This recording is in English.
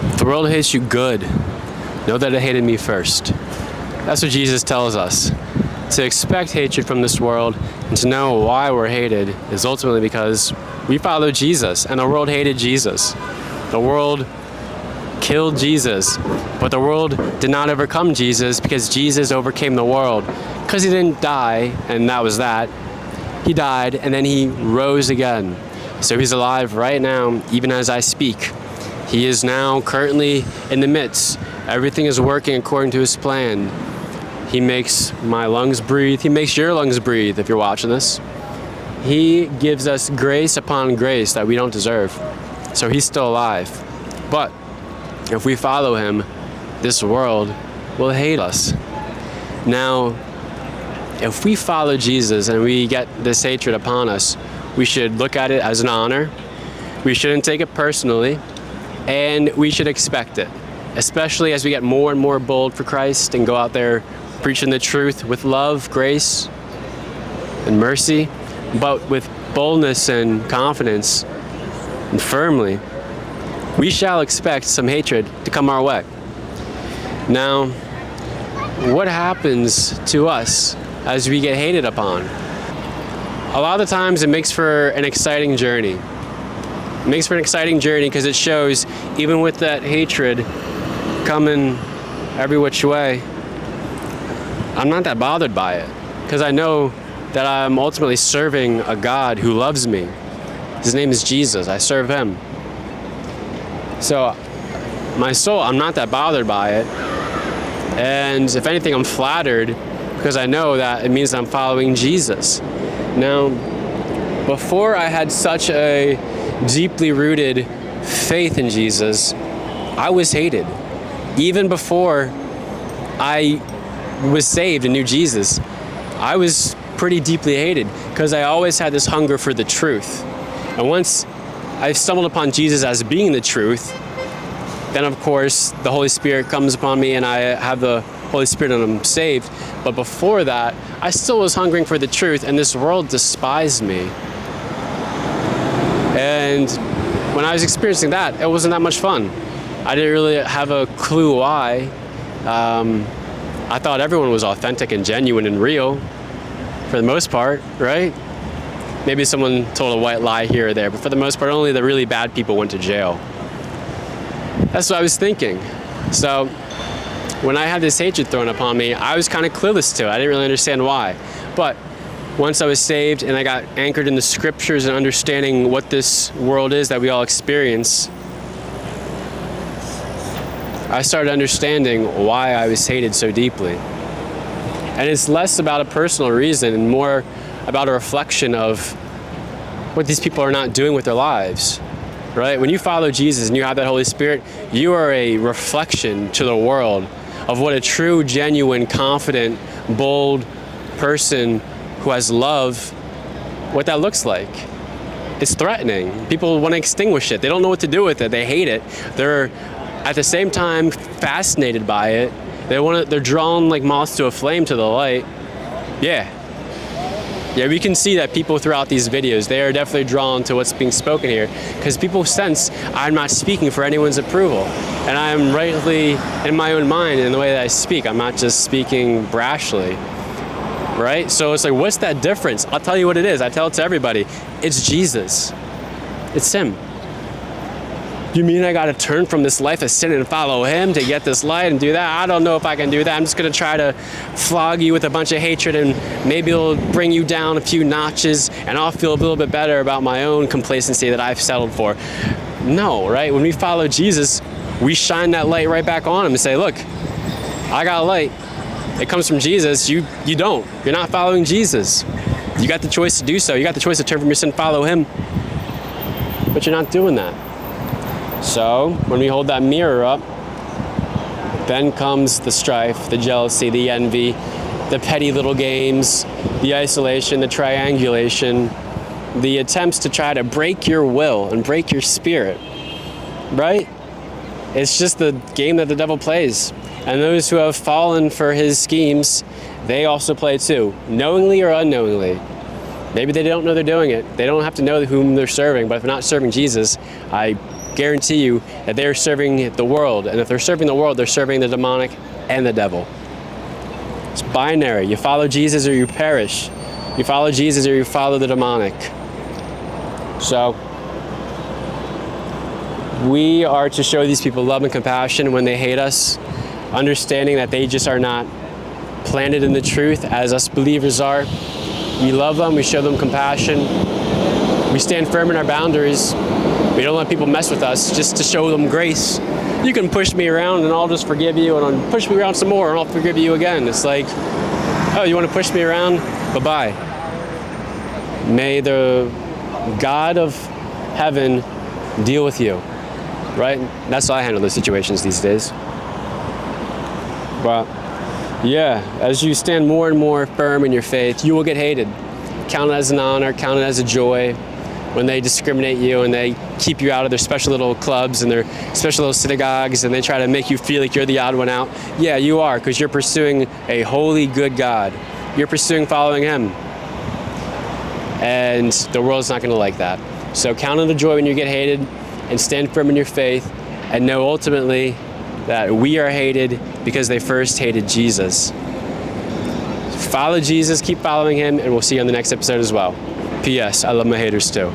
If the world hates you, good. Know that it hated me first. That's what Jesus tells us. To expect hatred from this world and to know why we're hated is ultimately because we follow Jesus, and the world hated Jesus. The world killed Jesus, but the world did not overcome Jesus because Jesus overcame the world. Because he didn't die, and that was that. He died, and then he rose again. So he's alive right now, even as I speak. He is now currently in the midst. Everything is working according to his plan. He makes my lungs breathe. He makes your lungs breathe if you're watching this. He gives us grace upon grace that we don't deserve. So he's still alive. But if we follow him, this world will hate us. Now, if we follow Jesus and we get this hatred upon us, we should look at it as an honor. We shouldn't take it personally, and we should expect it, especially as we get more and more bold for Christ and go out there preaching the truth with love, grace, and mercy, but with boldness and confidence and firmly. We shall expect some hatred to come our way. Now, what happens to us as we get hated upon? A lot of the times it makes for an exciting journey. It makes for an exciting journey because it shows, even with that hatred coming every which way, I'm not that bothered by it because I know that I'm ultimately serving a God who loves me. His name is Jesus. I serve him. So my soul, I'm not that bothered by it. And if anything, I'm flattered because I know that it means I'm following Jesus. Now, before I had such a deeply rooted faith in Jesus, I was hated. Even before I was saved and knew Jesus, I was pretty deeply hated because I always had this hunger for the truth. And once I stumbled upon Jesus as being the truth, then of course the Holy Spirit comes upon me and I have the Holy Spirit and I'm saved. But before that, I still was hungering for the truth, and this world despised me. And when I was experiencing that, it wasn't that much fun. I didn't really have a clue why. I thought everyone was authentic and genuine and real, for the most part, right? Maybe someone told a white lie here or there, but for the most part, only the really bad people went to jail. That's what I was thinking. So when I had this hatred thrown upon me, I was kind of clueless to it. I didn't really understand why. But once I was saved and I got anchored in the scriptures and understanding what this world is that we all experience, I started understanding why I was hated so deeply. And it's less about a personal reason and more about a reflection of what these people are not doing with their lives, right? When you follow Jesus and you have that Holy Spirit, you are a reflection to the world of what a true, genuine, confident, bold person who has love, what that looks like. It's threatening. People want to extinguish it. They don't know what to do with it. They hate it. They're at the same time fascinated by it. They're drawn like moths to a flame to the light. Yeah, we can see that people throughout these videos, they are definitely drawn to what's being spoken here because people sense I'm not speaking for anyone's approval. And I'm rightly in my own mind in the way that I speak. I'm not just speaking brashly, right? So it's like, what's that difference? I'll tell you what it is. I tell it to everybody. It's Jesus. It's him. You mean I got to turn from this life of sin and follow him to get this light and do that? I don't know if I can do that. I'm just going to try to flog you with a bunch of hatred and maybe it'll bring you down a few notches and I'll feel a little bit better about my own complacency that I've settled for. No, right? When we follow Jesus, we shine that light right back on him and say, look, I got a light. It comes from Jesus. You don't. You're not following Jesus. You got the choice to do so. You got the choice to turn from your sin, follow him. But you're not doing that. So when we hold that mirror up, then comes the strife, the jealousy, the envy, the petty little games, the isolation, the triangulation, the attempts to try to break your will and break your spirit, right? It's just the game that the devil plays. And those who have fallen for his schemes, they also play too, knowingly or unknowingly. Maybe they don't know they're doing it. They don't have to know whom they're serving, but if they're not serving Jesus, I guarantee you that they're serving the world. And if they're serving the world, they're serving the demonic and the devil. It's binary. You follow Jesus or you perish. You follow Jesus or you follow the demonic. So we are to show these people love and compassion when they hate us, understanding that they just are not planted in the truth as us believers are. We love them, we show them compassion, we stand firm in our boundaries. We don't let people mess with us just to show them grace. You can push me around and I'll just forgive you, and I'll push me around some more and I'll forgive you again. It's like, oh, you want to push me around? Bye-bye. May the God of heaven deal with you, right? That's how I handle those situations these days. But yeah, as you stand more and more firm in your faith, you will get hated. Count it as an honor, count it as a joy when they discriminate you and they keep you out of their special little clubs and their special little synagogues, and they try to make you feel like you're the odd one out. Yeah, you are, because you're pursuing a holy, good God. You're pursuing following Him. And the world's not going to like that. So count it a joy when you get hated, and stand firm in your faith, and know ultimately that we are hated because they first hated Jesus. Follow Jesus, keep following Him, and we'll see you on the next episode as well. P.S. I love my haters too.